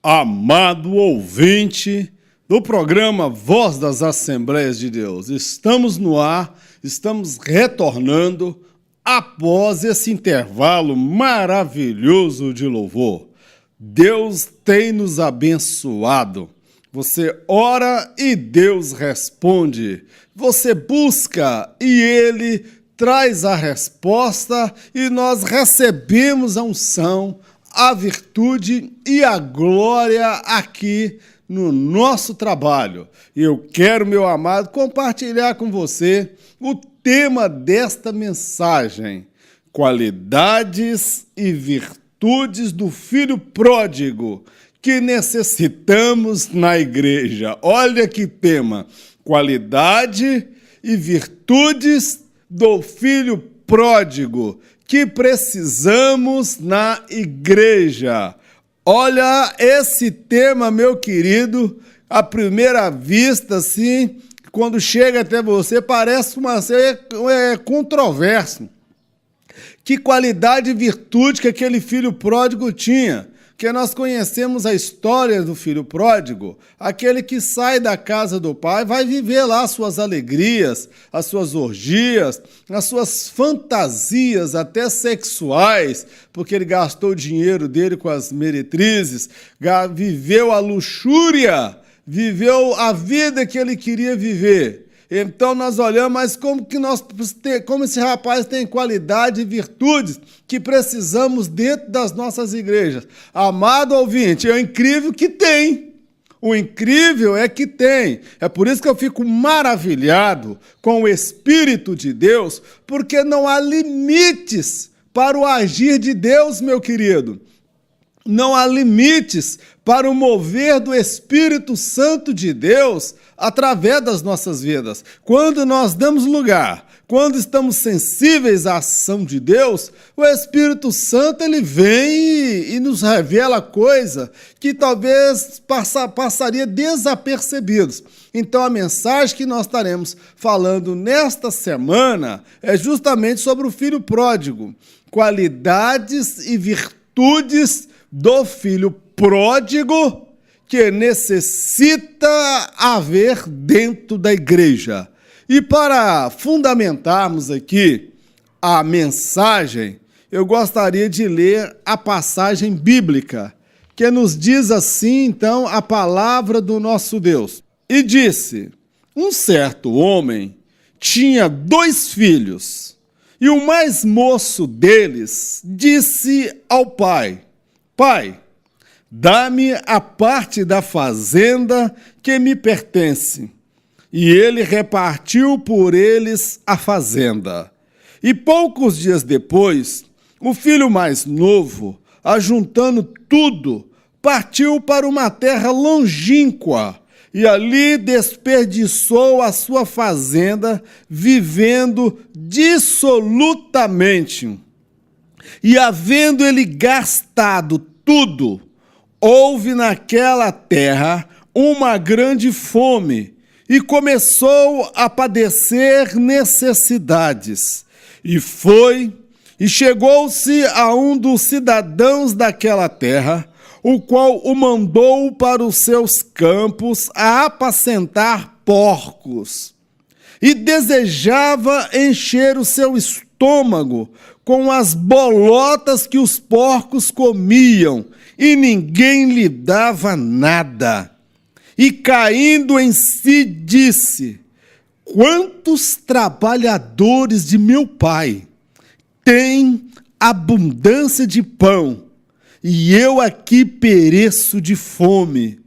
Amado ouvinte do programa Voz das Assembleias de Deus, estamos no ar, estamos retornando após esse intervalo maravilhoso de louvor. Deus tem nos abençoado. Você ora e Deus responde. Você busca e Ele traz a resposta e nós recebemos a unção, a virtude e a glória aqui no nosso trabalho. E eu quero, meu amado, compartilhar com você o tema desta mensagem: qualidades e virtudes do filho pródigo que necessitamos na igreja. Olha que tema: qualidade e virtudes do filho pródigo que precisamos na igreja. Olha esse tema, meu querido, à primeira vista, assim, quando chega até você, parece ser controverso. Que qualidade e virtude que aquele filho pródigo tinha? Que nós conhecemos a história do filho pródigo, aquele que sai da casa do pai, vai viver lá as suas alegrias, as suas orgias, as suas fantasias até sexuais, porque ele gastou o dinheiro dele com as meretrizes, viveu a luxúria, viveu a vida que ele queria viver. Então nós olhamos, mas como esse rapaz tem qualidade e virtudes que precisamos dentro das nossas igrejas. Amado ouvinte, é incrível que tem. O incrível é que tem. É por isso que eu fico maravilhado com o Espírito de Deus, porque não há limites para o agir de Deus, meu querido. Não há limites para o mover do Espírito Santo de Deus através das nossas vidas. Quando nós damos lugar, quando estamos sensíveis à ação de Deus, o Espírito Santo ele vem e nos revela coisa que talvez passaria desapercebidos. Então a mensagem que nós estaremos falando nesta semana é justamente sobre o filho pródigo. Qualidades e virtudes do filho pródigo que necessita haver dentro da igreja. E para fundamentarmos aqui a mensagem, eu gostaria de ler a passagem bíblica, que nos diz assim, então, a palavra do nosso Deus. E disse: um certo homem tinha 2 filhos, e o mais moço deles disse ao pai: Pai, dá-me a parte da fazenda que me pertence. E ele repartiu por eles a fazenda. E poucos dias depois, o filho mais novo, ajuntando tudo, partiu para uma terra longínqua e ali desperdiçou a sua fazenda, vivendo dissolutamente. E havendo ele gastado tudo, houve naquela terra uma grande fome, e começou a padecer necessidades. E chegou-se a um dos cidadãos daquela terra, o qual o mandou para os seus campos a apacentar porcos. E desejava encher o seu estômago com as bolotas que os porcos comiam, e ninguém lhe dava nada. E caindo em si, disse: quantos trabalhadores de meu pai têm abundância de pão, e eu aqui pereço de fome.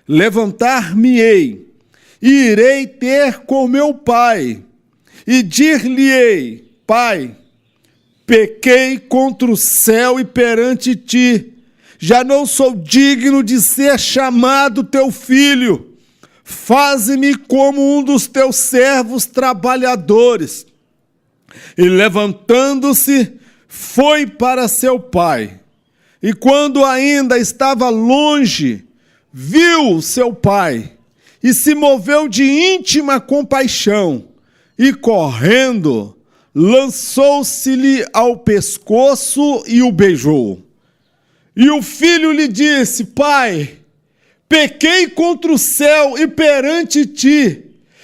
Levantar-me-ei, e irei ter com meu pai, e dir-lhe-ei: Pai, pequei contra o céu e perante ti, já não sou digno de ser chamado teu filho. Faze-me como um dos teus servos trabalhadores. E levantando-se, foi para seu pai. E quando ainda estava longe, viu seu pai, e se moveu de íntima compaixão, e correndo, lançou-se-lhe ao pescoço e o beijou. E o filho lhe disse: Pai, pequei contra o céu e perante ti,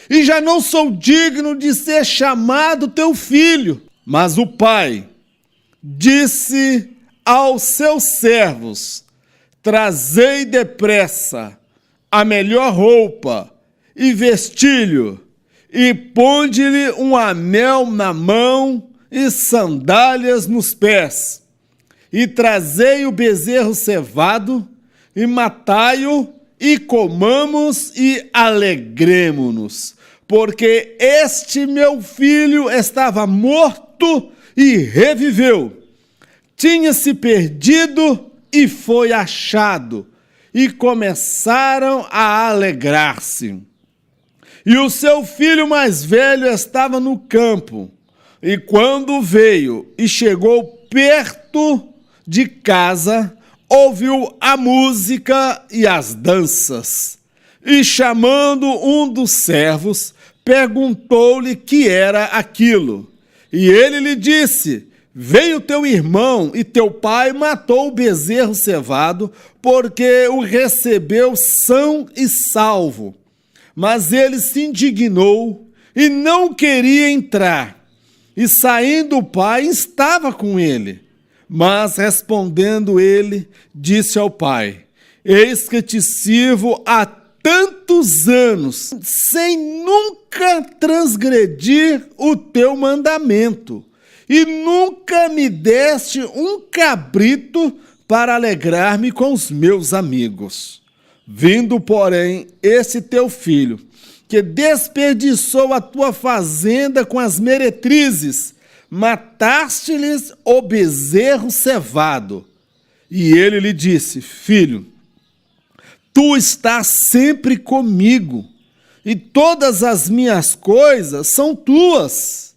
e já não sou digno de ser chamado teu filho. Mas o pai disse aos seus servos: Trazei depressa a melhor roupa e vestilho, e ponde-lhe um anel na mão e sandálias nos pés. E trazei o bezerro cevado, e matai-o, e comamos e alegremo-nos, porque este meu filho estava morto e reviveu. Tinha-se perdido e foi achado, e começaram a alegrar-se. E o seu filho mais velho estava no campo, e quando veio e chegou perto de casa, ouviu a música e as danças. E chamando um dos servos, perguntou-lhe que era aquilo. E ele lhe disse: Veio teu irmão e teu pai matou o bezerro cevado, porque o recebeu são e salvo. Mas ele se indignou e não queria entrar. E saindo o pai, estava com ele. Mas respondendo ele, disse ao pai: Eis que te sirvo há tantos anos, sem nunca transgredir o teu mandamento, e nunca me deste um cabrito para alegrar-me com os meus amigos. Vindo, porém, esse teu filho, que desperdiçou a tua fazenda com as meretrizes, mataste-lhes o bezerro cevado. E ele lhe disse: Filho, tu estás sempre comigo, e todas as minhas coisas são tuas.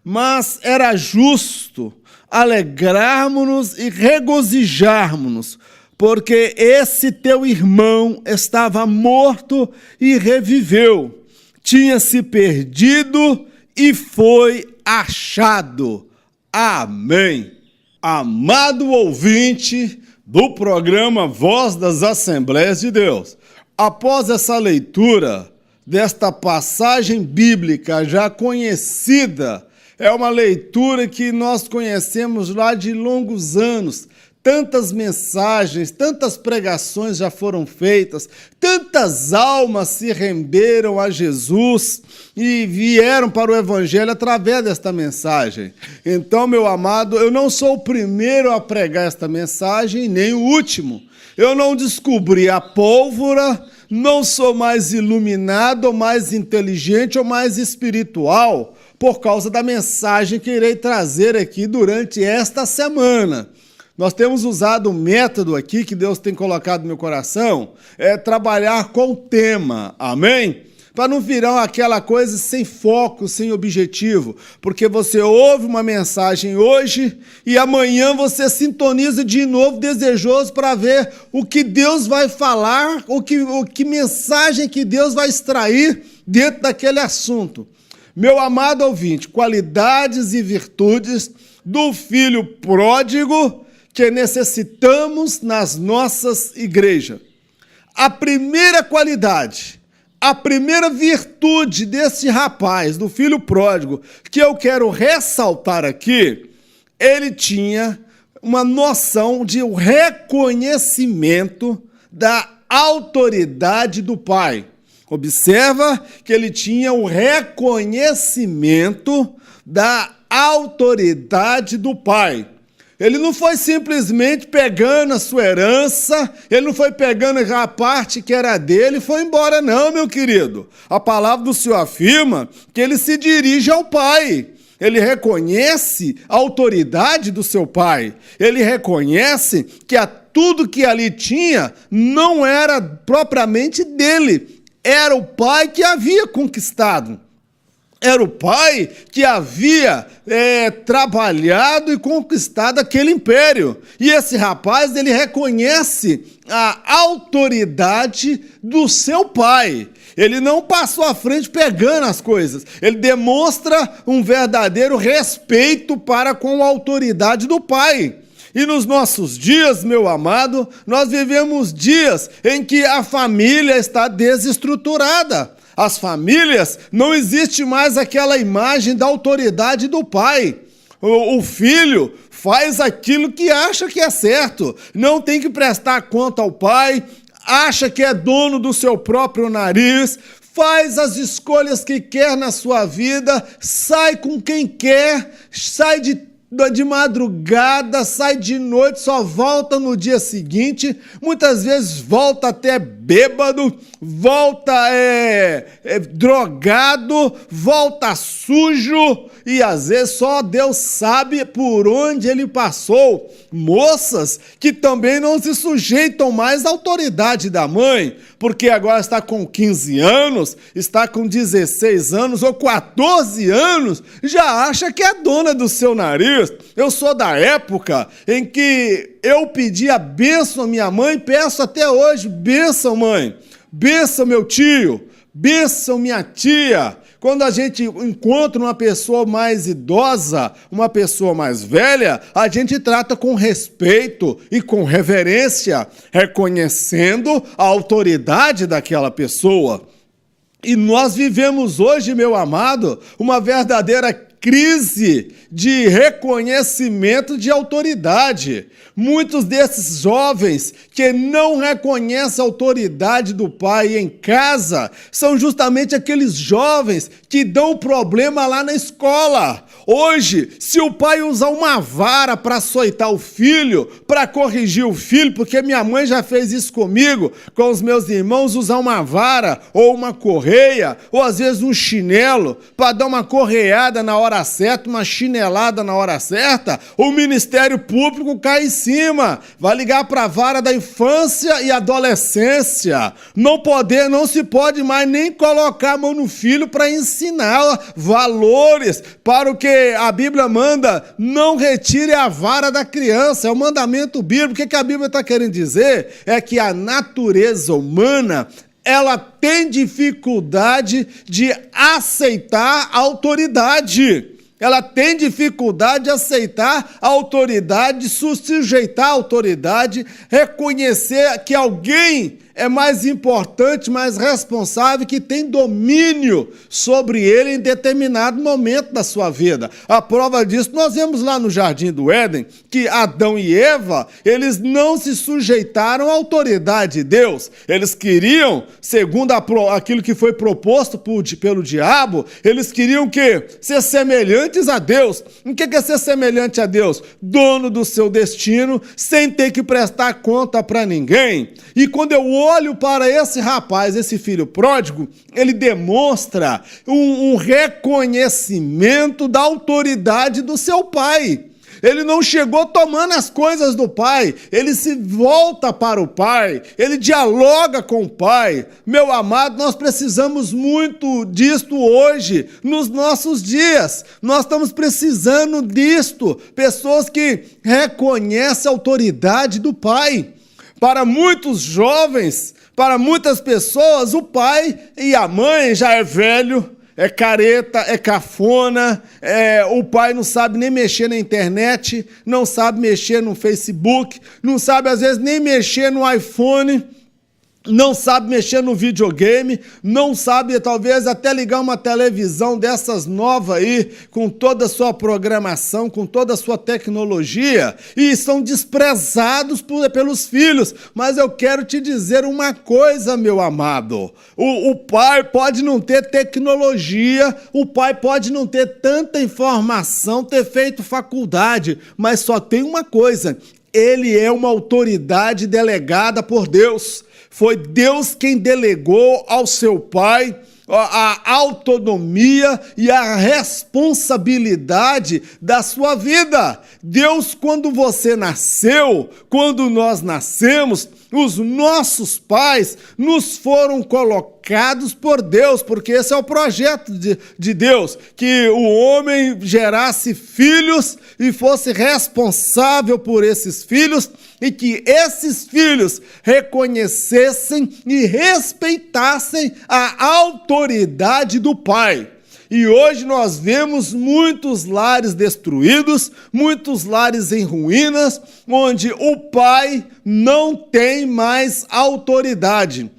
Mas era justo alegrarmos-nos e regozijarmos-nos, porque esse teu irmão estava morto e reviveu, tinha se perdido e foi achado. Amém. Amado ouvinte do programa Voz das Assembleias de Deus, após essa leitura desta passagem bíblica já conhecida, é uma leitura que nós conhecemos lá de longos anos. Tantas mensagens, tantas pregações já foram feitas, tantas almas se renderam a Jesus e vieram para o Evangelho através desta mensagem. Então, meu amado, eu não sou o primeiro a pregar esta mensagem, nem o último. Eu não descobri a pólvora, não sou mais iluminado, ou mais inteligente, ou mais espiritual, por causa da mensagem que irei trazer aqui durante esta semana. Nós temos usado um método aqui que Deus tem colocado no meu coração, é trabalhar com o tema, amém? Para não virar aquela coisa sem foco, sem objetivo, porque você ouve uma mensagem hoje e amanhã você sintoniza de novo desejoso para ver o que Deus vai falar, o que mensagem que Deus vai extrair dentro daquele assunto. Meu amado ouvinte, qualidades e virtudes do filho pródigo que necessitamos nas nossas igrejas. A primeira qualidade, a primeira virtude desse rapaz, do filho pródigo, que eu quero ressaltar aqui, ele tinha uma noção de reconhecimento da autoridade do pai. Observa que ele tinha o reconhecimento da autoridade do pai. Ele não foi simplesmente pegando a sua herança, ele não foi pegando a parte que era dele e foi embora, não, meu querido. A palavra do Senhor afirma que ele se dirige ao pai. Ele reconhece a autoridade do seu pai. Ele reconhece que tudo que ali tinha não era propriamente dele. Era o pai que havia conquistado. Era o pai que havia trabalhado e conquistado aquele império. E esse rapaz, ele reconhece a autoridade do seu pai. Ele não passou à frente pegando as coisas. Ele demonstra um verdadeiro respeito para com a autoridade do pai. E nos nossos dias, meu amado, nós vivemos dias em que a família está desestruturada. As famílias, não existe mais aquela imagem da autoridade do pai. O filho faz aquilo que acha que é certo, não tem que prestar conta ao pai, acha que é dono do seu próprio nariz, faz as escolhas que quer na sua vida, sai com quem quer, sai de madrugada, sai de noite, só volta no dia seguinte, muitas vezes volta até bêbado, volta drogado, volta sujo, e às vezes só Deus sabe por onde ele passou. Moças que também não se sujeitam mais à autoridade da mãe, porque agora está com 15 anos, está com 16 anos ou 14 anos, já acha que é dona do seu nariz. Eu sou da época em que eu pedi a bênção à minha mãe, peço até hoje, bênção mãe, bênção meu tio, bênção minha tia. Quando a gente encontra uma pessoa mais idosa, uma pessoa mais velha, a gente trata com respeito e com reverência, reconhecendo a autoridade daquela pessoa. E nós vivemos hoje, meu amado, uma verdadeira crise de reconhecimento de autoridade. Muitos desses jovens que não reconhecem a autoridade do pai em casa são justamente aqueles jovens que dão problema lá na escola. Hoje, se o pai usar uma vara para açoitar o filho, para corrigir o filho, porque minha mãe já fez isso comigo, com os meus irmãos, usar uma vara ou uma correia, ou às vezes um chinelo, para dar uma correada na hora certa, uma chinelada na hora certa, o Ministério Público cai em cima, vai ligar para a vara da infância e adolescência. Não se pode mais nem colocar a mão no filho para ensinar valores, para o que a Bíblia manda, não retire a vara da criança, é o mandamento bíblico. O que a Bíblia está querendo dizer é que a natureza humana, ela tem dificuldade de aceitar a autoridade. Ela tem dificuldade de aceitar a autoridade, de se sujeitar à autoridade, reconhecer que alguém é mais importante, mais responsável, que tem domínio sobre ele em determinado momento da sua vida. A prova disso, nós vemos lá no Jardim do Éden, que Adão e Eva, eles não se sujeitaram à autoridade de Deus. Eles queriam, segundo aquilo que foi proposto pelo diabo, eles queriam o quê? Ser semelhantes a Deus. O que é ser semelhante a Deus? Dono do seu destino, sem ter que prestar conta para ninguém. E quando eu olho para esse rapaz, esse filho pródigo, ele demonstra um reconhecimento da autoridade do seu pai. Ele não chegou tomando as coisas do pai, ele se volta para o pai, ele dialoga com o pai. Meu amado, nós precisamos muito disto hoje, nos nossos dias. Nós estamos precisando disto, pessoas que reconhecem a autoridade do pai. Para muitos jovens, para muitas pessoas, o pai e a mãe já é velho, é careta, é cafona, o pai não sabe nem mexer na internet, não sabe mexer no Facebook, não sabe às vezes nem mexer no iPhone, não sabe mexer no videogame, não sabe talvez até ligar uma televisão dessas novas aí, com toda a sua programação, com toda a sua tecnologia, e são desprezados pelos filhos. Mas eu quero te dizer uma coisa, meu amado, o pai pode não ter tecnologia, o pai pode não ter tanta informação, ter feito faculdade, mas só tem uma coisa: ele é uma autoridade delegada por Deus. Foi Deus quem delegou ao seu pai a autonomia e a responsabilidade da sua vida. Deus, quando você nasceu, quando nós nascemos, os nossos pais nos foram colocados por Deus, porque esse é o projeto de Deus, que o homem gerasse filhos e fosse responsável por esses filhos, e que esses filhos reconhecessem e respeitassem a autoridade do pai. E hoje nós vemos muitos lares destruídos, muitos lares em ruínas, onde o pai não tem mais autoridade.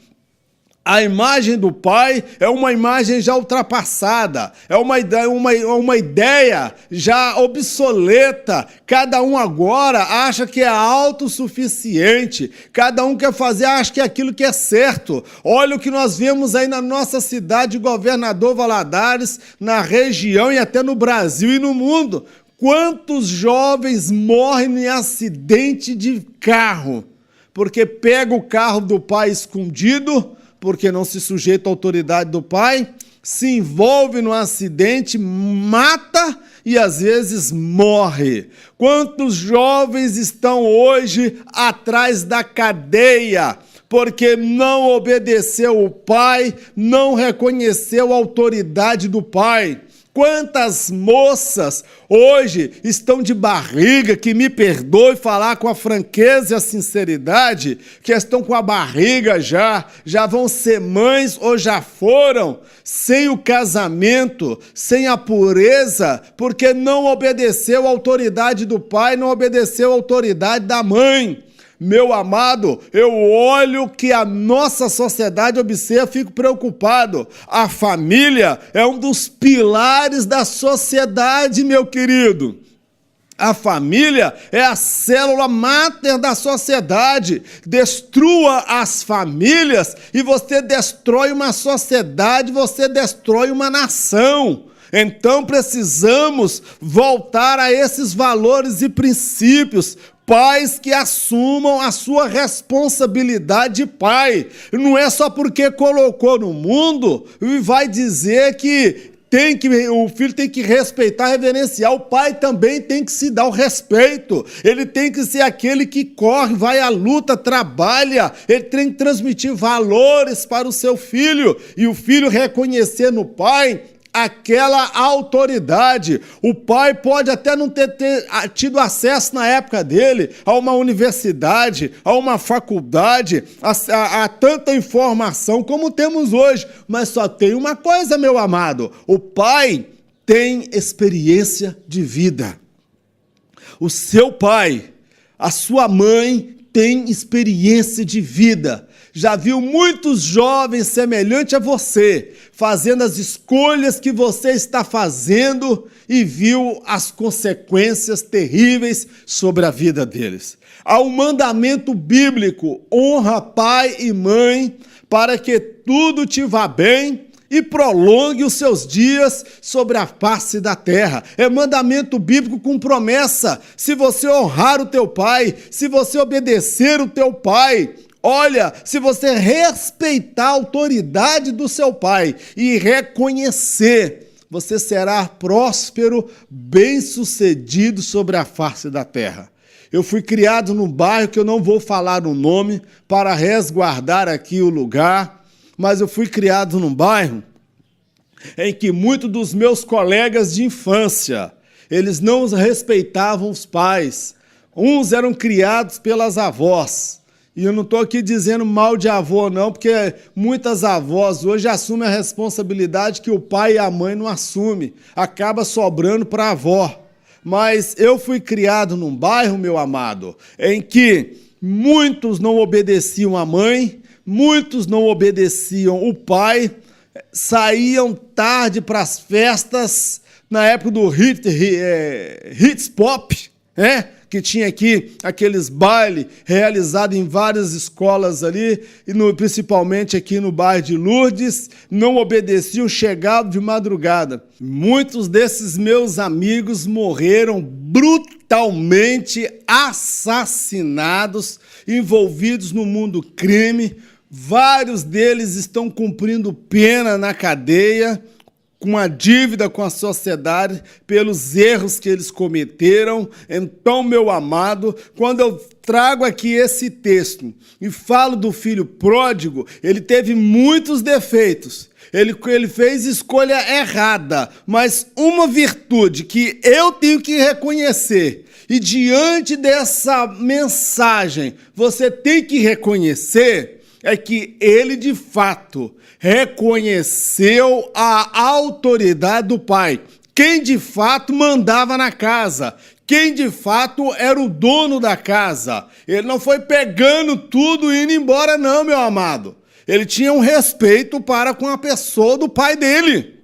A imagem do pai é uma imagem já ultrapassada, é uma ideia já obsoleta. Cada um agora acha que é autossuficiente, cada um quer fazer, acha que é aquilo que é certo. Olha o que nós vemos aí na nossa cidade, Governador Valadares, na região e até no Brasil e no mundo. Quantos jovens morrem em acidente de carro, porque pega o carro do pai escondido, porque não se sujeita à autoridade do pai, se envolve no acidente, mata e às vezes morre. Quantos jovens estão hoje atrás da cadeia, porque não obedeceu o pai, não reconheceu a autoridade do pai? Quantas moças hoje estão de barriga, que me perdoe falar com a franqueza e a sinceridade, que estão com a barriga já vão ser mães ou já foram, sem o casamento, sem a pureza, porque não obedeceu a autoridade do pai, não obedeceu a autoridade da mãe. Meu amado, eu olho que a nossa sociedade observa, fico preocupado. A família é um dos pilares da sociedade, meu querido. A família é a célula máter da sociedade. Destrua as famílias e você destrói uma sociedade, você destrói uma nação. Então precisamos voltar a esses valores e princípios. Pais que assumam a sua responsabilidade de pai. Não é só porque colocou no mundo e vai dizer que o filho tem que respeitar, reverenciar. O pai também tem que se dar o respeito. Ele tem que ser aquele que corre, vai à luta, trabalha. Ele tem que transmitir valores para o seu filho. E o filho reconhecer no pai aquela autoridade. O pai pode até não ter tido acesso na época dele a uma universidade, a uma faculdade, a tanta informação como temos hoje, mas só tem uma coisa, meu amado: o pai tem experiência de vida. O seu pai, a sua mãe tem experiência de vida. Já viu muitos jovens semelhantes a você, fazendo as escolhas que você está fazendo e viu as consequências terríveis sobre a vida deles. Há um mandamento bíblico: honra pai e mãe, para que tudo te vá bem e prolongue os seus dias sobre a face da terra. É mandamento bíblico com promessa. Se você honrar o teu pai, se você obedecer o teu pai, olha, se você respeitar a autoridade do seu pai e reconhecer, você será próspero, bem-sucedido sobre a face da terra. Eu fui criado num bairro que eu não vou falar o nome para resguardar aqui o lugar, mas eu fui criado num bairro em que muitos dos meus colegas de infância, eles não respeitavam os pais. Uns eram criados pelas avós. E eu não estou aqui dizendo mal de avô, não, porque muitas avós hoje assumem a responsabilidade que o pai e a mãe não assumem. Acaba sobrando para a avó. Mas eu fui criado num bairro, meu amado, em que muitos não obedeciam a mãe, muitos não obedeciam o pai, saíam tarde para as festas, na época do hits pop, que tinha aqui aqueles bailes realizados em várias escolas ali, e principalmente aqui no bairro de Lourdes, não obedeciam, chegavam de madrugada. Muitos desses meus amigos morreram brutalmente assassinados, envolvidos no mundo crime. Vários deles estão cumprindo pena na cadeia, com a dívida com a sociedade, pelos erros que eles cometeram. Então, meu amado, quando eu trago aqui esse texto e falo do filho pródigo, ele teve muitos defeitos. Ele fez escolha errada, mas uma virtude que eu tenho que reconhecer, e diante dessa mensagem você tem que reconhecer, é que ele, de fato, reconheceu a autoridade do pai. Quem, de fato, mandava na casa. Quem, de fato, era o dono da casa. Ele não foi pegando tudo e indo embora, não, meu amado. Ele tinha um respeito para com a pessoa do pai dele.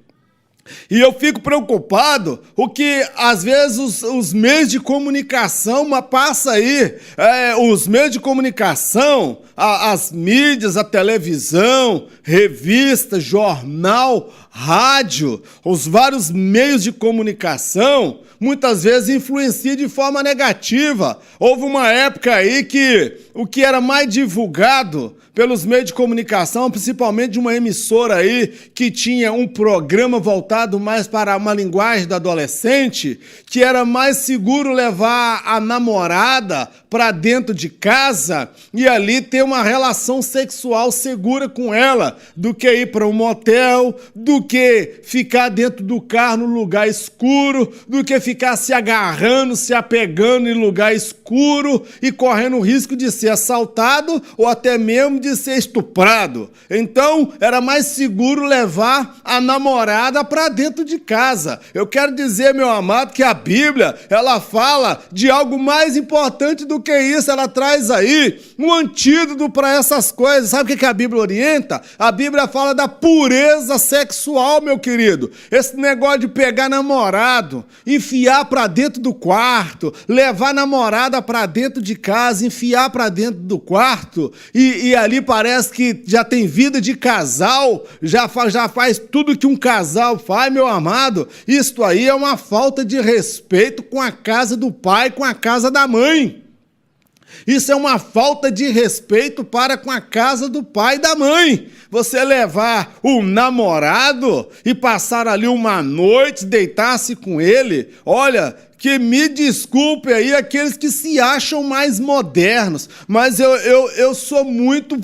E eu fico preocupado, porque às vezes os meios de comunicação passa aí, os meios de comunicação, as mídias, a televisão, revista, jornal, rádio, os vários meios de comunicação, muitas vezes influencia de forma negativa. Houve uma época aí que o que era mais divulgado pelos meios de comunicação, principalmente de uma emissora aí que tinha um programa voltado mais para uma linguagem do adolescente, que era mais seguro levar a namorada para dentro de casa e ali ter uma relação sexual segura com ela, do que ir para um motel, do que ficar dentro do carro no lugar escuro, do que ficar se agarrando, se apegando em lugar escuro e correndo o risco de ser assaltado ou até mesmo de ser estuprado. Então, era mais seguro levar a namorada para dentro de casa. Eu quero dizer, meu amado, que a Bíblia, ela fala de algo mais importante do que isso. Ela traz aí um antídoto para essas coisas. Sabe o que a Bíblia orienta? A Bíblia fala da pureza sexual, meu querido. Esse negócio de pegar namorado, enfiar para dentro do quarto, levar namorada para dentro de casa, enfiar para dentro do quarto e ali parece que já tem vida de casal, já faz tudo que um casal faz, meu amado. Isto aí é uma falta de respeito com a casa do pai, com a casa da mãe. Isso é uma falta de respeito para com a casa do pai e da mãe. Você levar o namorado e passar ali uma noite, deitar-se com ele, olha, que me desculpe aí aqueles que se acham mais modernos, mas eu sou muito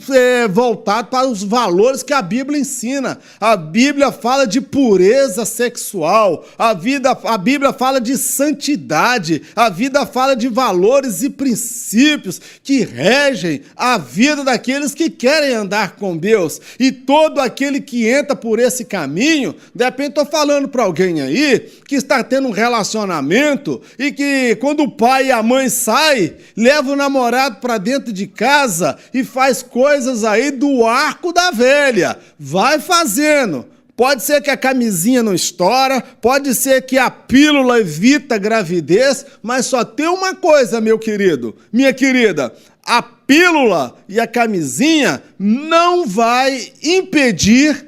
voltado para os valores que a Bíblia ensina. A Bíblia fala de pureza sexual, a Bíblia fala de santidade, a Bíblia fala de valores e princípios que regem a vida daqueles que querem andar com Deus. E todo aquele que entra por esse caminho, de repente estou falando para alguém aí que está tendo um relacionamento e que quando o pai e a mãe saem, leva o namorado para dentro de casa e faz coisas aí do arco da velha. Vai fazendo. Pode ser que a camisinha não estoura, pode ser que a pílula evita a gravidez, mas só tem uma coisa, meu querido, minha querida, a pílula e a camisinha não vai impedir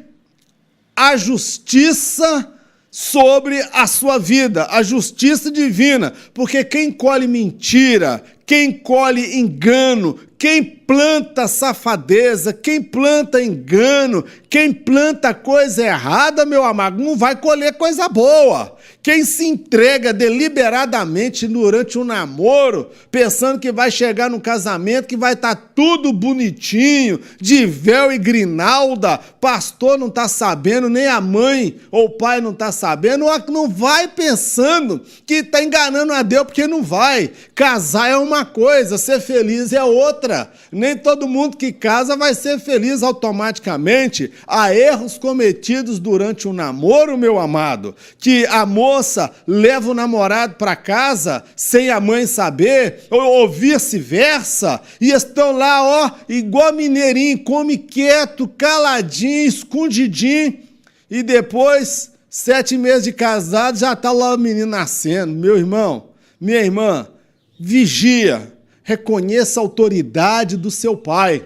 a justiça sobre a sua vida, a justiça divina, porque quem colhe mentira, quem colhe engano, quem planta safadeza, quem planta engano, quem planta coisa errada, meu amado, não vai colher coisa boa. Quem se entrega deliberadamente durante um namoro, pensando que vai chegar no casamento, que vai estar tudo bonitinho, de véu e grinalda, pastor não está sabendo, nem a mãe ou o pai não está sabendo, não vai pensando que está enganando a Deus, porque não vai. Casar é uma coisa, ser feliz é outra. Nem todo mundo que casa vai ser feliz automaticamente. Há erros cometidos durante o namoro, meu amado, que a moça leva o namorado para casa sem a mãe saber, ou vice-versa, e estão lá, ó, igual mineirinho, come quieto, caladinho, escondidinho, e depois, 7 meses de casado, já está lá o menino nascendo. Meu irmão, minha irmã, vigia, reconheça a autoridade do seu pai.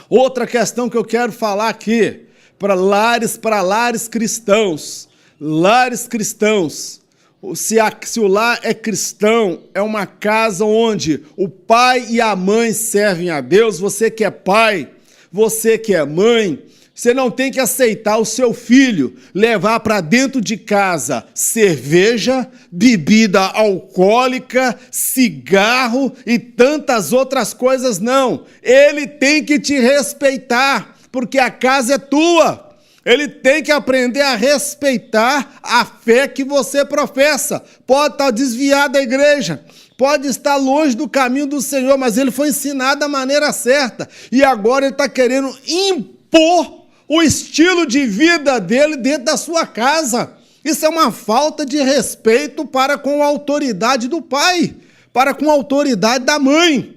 Outra questão que eu quero falar aqui, para lares cristãos. Lares cristãos. Se o lar é cristão, é uma casa onde o pai e a mãe servem a Deus. Você que é pai, você que é mãe, você não tem que aceitar o seu filho levar para dentro de casa cerveja, bebida alcoólica, cigarro e tantas outras coisas, não. Ele tem que te respeitar, porque a casa é tua. Ele tem que aprender a respeitar a fé que você professa. Pode estar desviado da igreja, pode estar longe do caminho do Senhor, mas ele foi ensinado da maneira certa. E agora ele está querendo impor o estilo de vida dele dentro da sua casa. Isso é uma falta de respeito para com a autoridade do pai, para com a autoridade da mãe.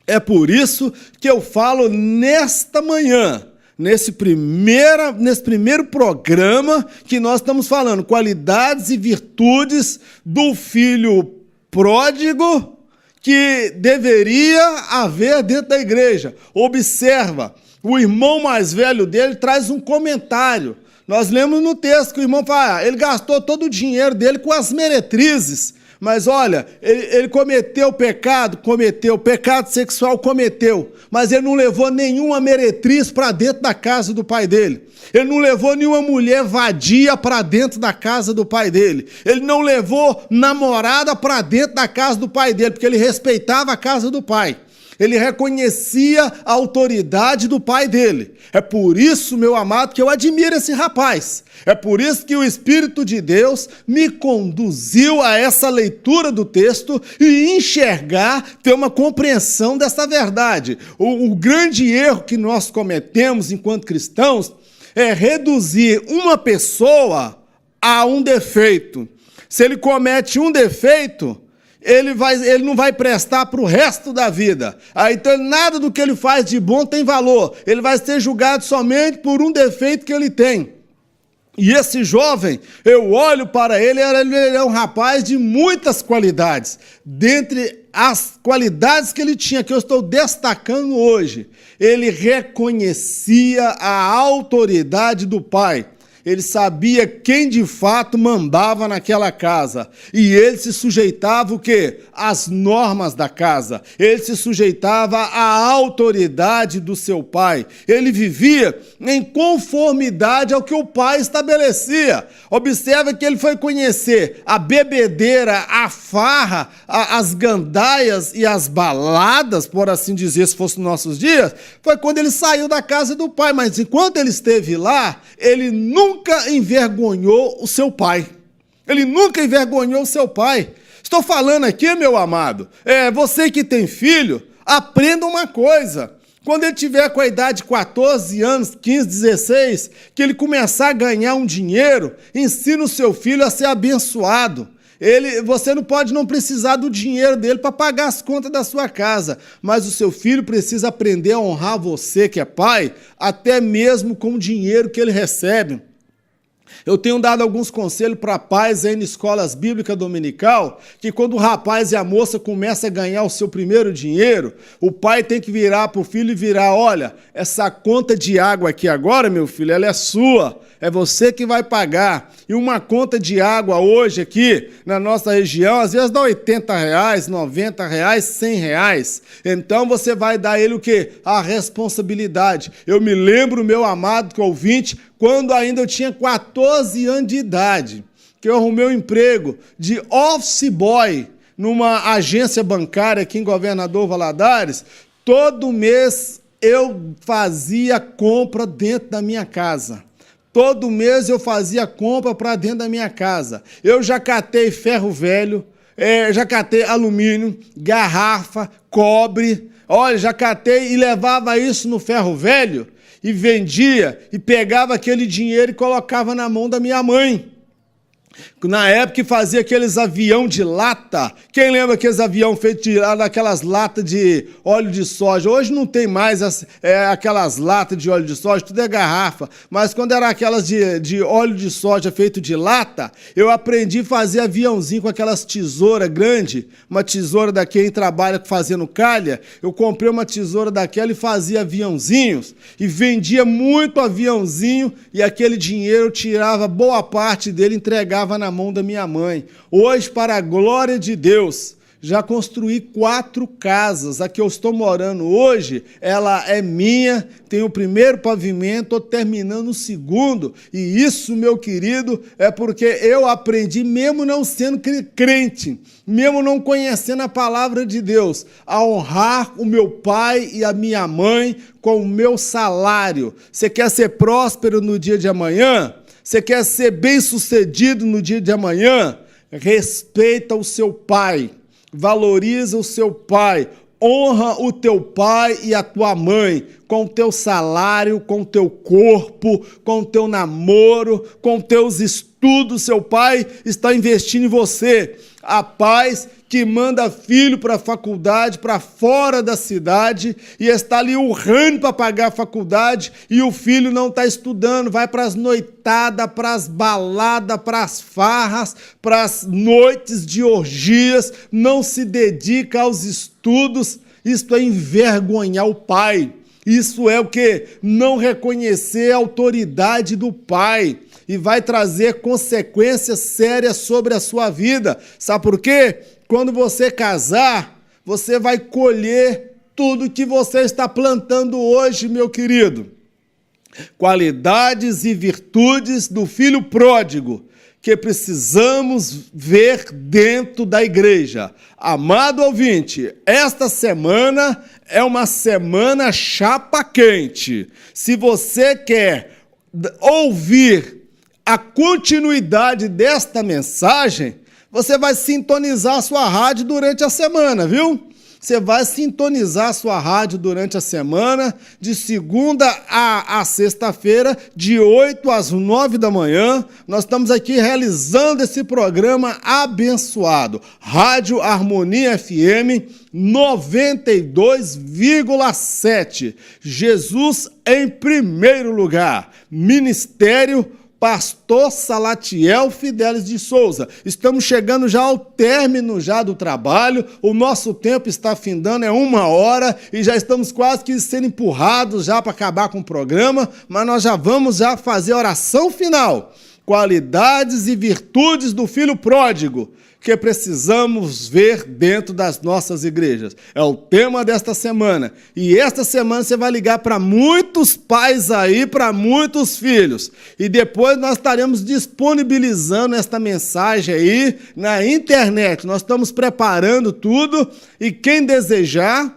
É por isso que eu falo nesta manhã, nesse primeiro programa que nós estamos falando, qualidades e virtudes do filho pródigo que deveria haver dentro da igreja. Observa, o irmão mais velho dele traz um comentário. Nós lemos no texto que o irmão fala, ele gastou todo o dinheiro dele com as meretrizes. Mas olha, ele cometeu pecado sexual, mas ele não levou nenhuma meretriz para dentro da casa do pai dele. Ele não levou nenhuma mulher vadia para dentro da casa do pai dele. Ele não levou namorada para dentro da casa do pai dele, porque ele respeitava a casa do pai. Ele reconhecia a autoridade do pai dele. É por isso, meu amado, que eu admiro esse rapaz. É por isso que o Espírito de Deus me conduziu a essa leitura do texto e enxergar, ter uma compreensão dessa verdade. O grande erro que nós cometemos enquanto cristãos é reduzir uma pessoa a um defeito. Se ele comete um defeito, ele não vai prestar para o resto da vida. Então, nada do que ele faz de bom tem valor. Ele vai ser julgado somente por um defeito que ele tem. E esse jovem, eu olho para ele, ele é um rapaz de muitas qualidades. Dentre as qualidades que ele tinha, que eu estou destacando hoje, ele reconhecia a autoridade do pai. Ele sabia quem de fato mandava naquela casa. E ele se sujeitava o quê? Às normas da casa. Ele se sujeitava à autoridade do seu pai. Ele vivia em conformidade ao que o pai estabelecia. Observa que ele foi conhecer a bebedeira, a farra, as gandaias e as baladas, por assim dizer, se fosse nos nossos dias, foi quando ele saiu da casa do pai. Mas enquanto ele esteve lá, ele nunca envergonhou o seu pai. Ele nunca envergonhou o seu pai. Estou falando aqui, meu amado, você que tem filho, aprenda uma coisa. Quando ele tiver com a idade de 14 anos, 15, 16, que ele começar a ganhar um dinheiro, ensina o seu filho a ser abençoado. Você não precisar do dinheiro dele para pagar as contas da sua casa, mas o seu filho precisa aprender a honrar você, que é pai, até mesmo com o dinheiro que ele recebe. Eu tenho dado alguns conselhos para pais aí em escolas bíblicas dominical, que quando o rapaz e a moça começam a ganhar o seu primeiro dinheiro, o pai tem que virar para o filho e virar, olha, essa conta de água aqui agora, meu filho, ela é sua, é você que vai pagar. E uma conta de água hoje aqui na nossa região, às vezes dá R$80, R$90, R$100. Então você vai dar ele o quê? A responsabilidade. Eu me lembro, meu amado ouvinte, quando ainda eu tinha 14 anos de idade, que eu arrumei um emprego de office boy numa agência bancária aqui em Governador Valadares. Todo mês eu fazia compra dentro da minha casa. Todo mês eu fazia compra para dentro da minha casa. Eu já catei ferro velho, já catei alumínio, garrafa, cobre. Olha, já catei e levava isso no ferro velho e vendia e pegava aquele dinheiro e colocava na mão da minha mãe. Na época fazia aqueles avião de lata. Quem lembra aqueles avião feitos daquelas latas de óleo de soja? Hoje não tem mais aquelas latas de óleo de soja, tudo é garrafa. Mas quando era aquelas de óleo de soja feito de lata, eu aprendi a fazer aviãozinho com aquelas tesouras grandes. Uma tesoura da quem trabalha fazendo calha. Eu comprei uma tesoura daquela e fazia aviãozinhos. E vendia muito aviãozinho e aquele dinheiro eu tirava boa parte dele e entregava na mão da minha mãe. Hoje, para a glória de Deus, já construí 4 casas. A que eu estou morando hoje, ela é minha, tem o primeiro pavimento, estou terminando o segundo. E isso, meu querido, é porque eu aprendi, mesmo não sendo crente, mesmo não conhecendo a palavra de Deus, a honrar o meu pai e a minha mãe com o meu salário. Você quer ser próspero no dia de amanhã? Você quer ser bem-sucedido no dia de amanhã? Respeita o seu pai. Valoriza o seu pai. Honra o teu pai e a tua mãe com o teu salário, com o teu corpo, com o teu namoro, com teus estudos. Seu pai está investindo em você. Há pais que manda filho para a faculdade, para fora da cidade, e está ali urrando para pagar a faculdade, e o filho não está estudando, vai para as noitadas, para as baladas, para as farras, para as noites de orgias, não se dedica aos estudos. Isto é envergonhar o pai. Isso é o quê? Não reconhecer a autoridade do pai. E vai trazer consequências sérias sobre a sua vida. Sabe por quê? Quando você casar, você vai colher tudo que você está plantando hoje, meu querido. Qualidades e virtudes do filho pródigo que precisamos ver dentro da igreja. Amado ouvinte, esta semana é uma semana chapa quente. Se você quer ouvir a continuidade desta mensagem, você vai sintonizar a sua rádio durante a semana, viu? Você vai sintonizar a sua rádio durante a semana, de segunda a sexta-feira, de 8 às 9 da manhã. Nós estamos aqui realizando esse programa abençoado. Rádio Harmonia FM 92,7. Jesus em primeiro lugar. Ministério Pastor Salatiel Fidelis de Souza. Estamos chegando já ao término já do trabalho, o nosso tempo está findando, é 1 hora, e já estamos quase que sendo empurrados já para acabar com o programa, mas nós já vamos já fazer a oração final. Qualidades e virtudes do filho pródigo que precisamos ver dentro das nossas igrejas. É o tema desta semana. E esta semana você vai ligar para muitos pais aí, para muitos filhos. E depois nós estaremos disponibilizando esta mensagem aí na internet. Nós estamos preparando tudo e quem desejar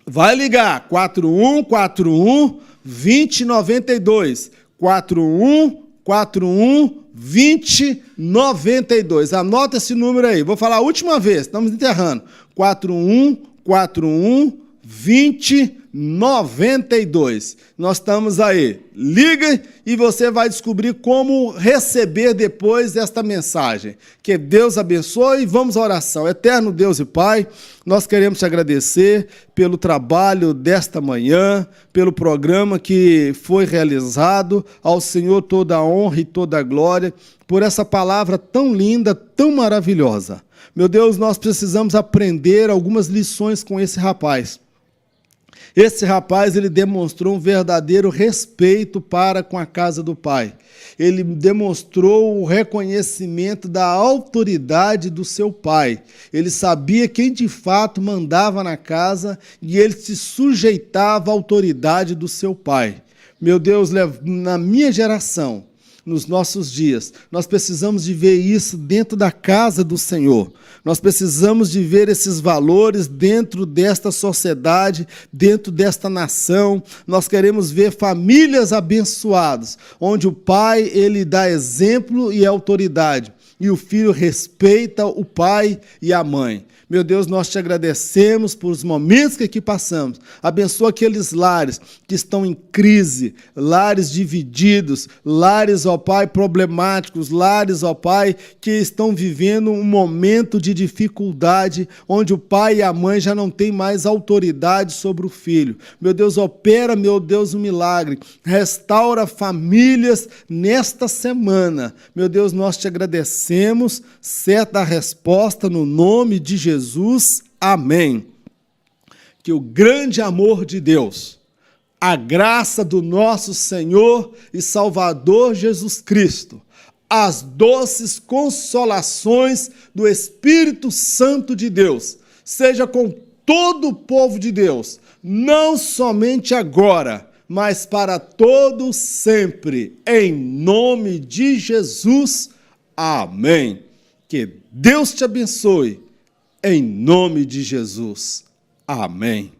vai ligar 4141 2092. 4141-2092. Anota esse número aí. Vou falar a última vez, estamos enterrando. 4141-2092. Nós estamos aí. Liga e você vai descobrir como receber depois esta mensagem. Que Deus abençoe e vamos à oração. Eterno Deus e Pai, nós queremos te agradecer pelo trabalho desta manhã, pelo programa que foi realizado. Ao Senhor toda a honra e toda a glória, por essa palavra tão linda, tão maravilhosa. Meu Deus, nós precisamos aprender algumas lições com esse rapaz. Esse rapaz, ele demonstrou um verdadeiro respeito para com a casa do pai. Ele demonstrou o reconhecimento da autoridade do seu pai. Ele sabia quem de fato mandava na casa e ele se sujeitava à autoridade do seu pai. Meu Deus, na minha geração, nos nossos dias, nós precisamos de ver isso dentro da casa do Senhor. Nós precisamos de ver esses valores dentro desta sociedade, dentro desta nação. Nós queremos ver famílias abençoadas, onde o pai, ele dá exemplo e autoridade, e o filho respeita o pai e a mãe. Meu Deus, nós te agradecemos por os momentos que aqui passamos. Abençoa aqueles lares que estão em crise, lares divididos, lares, ó Pai, problemáticos, lares, ó Pai, que estão vivendo um momento de dificuldade, onde o pai e a mãe já não têm mais autoridade sobre o filho. Meu Deus, opera, meu Deus, um milagre. Restaura famílias nesta semana. Meu Deus, nós te agradecemos, certa resposta no nome de Jesus. Amém. Que o grande amor de Deus, a graça do nosso Senhor e Salvador Jesus Cristo, as doces consolações do Espírito Santo de Deus, seja com todo o povo de Deus, não somente agora, mas para todos sempre, em nome de Jesus. Amém. Que Deus te abençoe. Em nome de Jesus. Amém.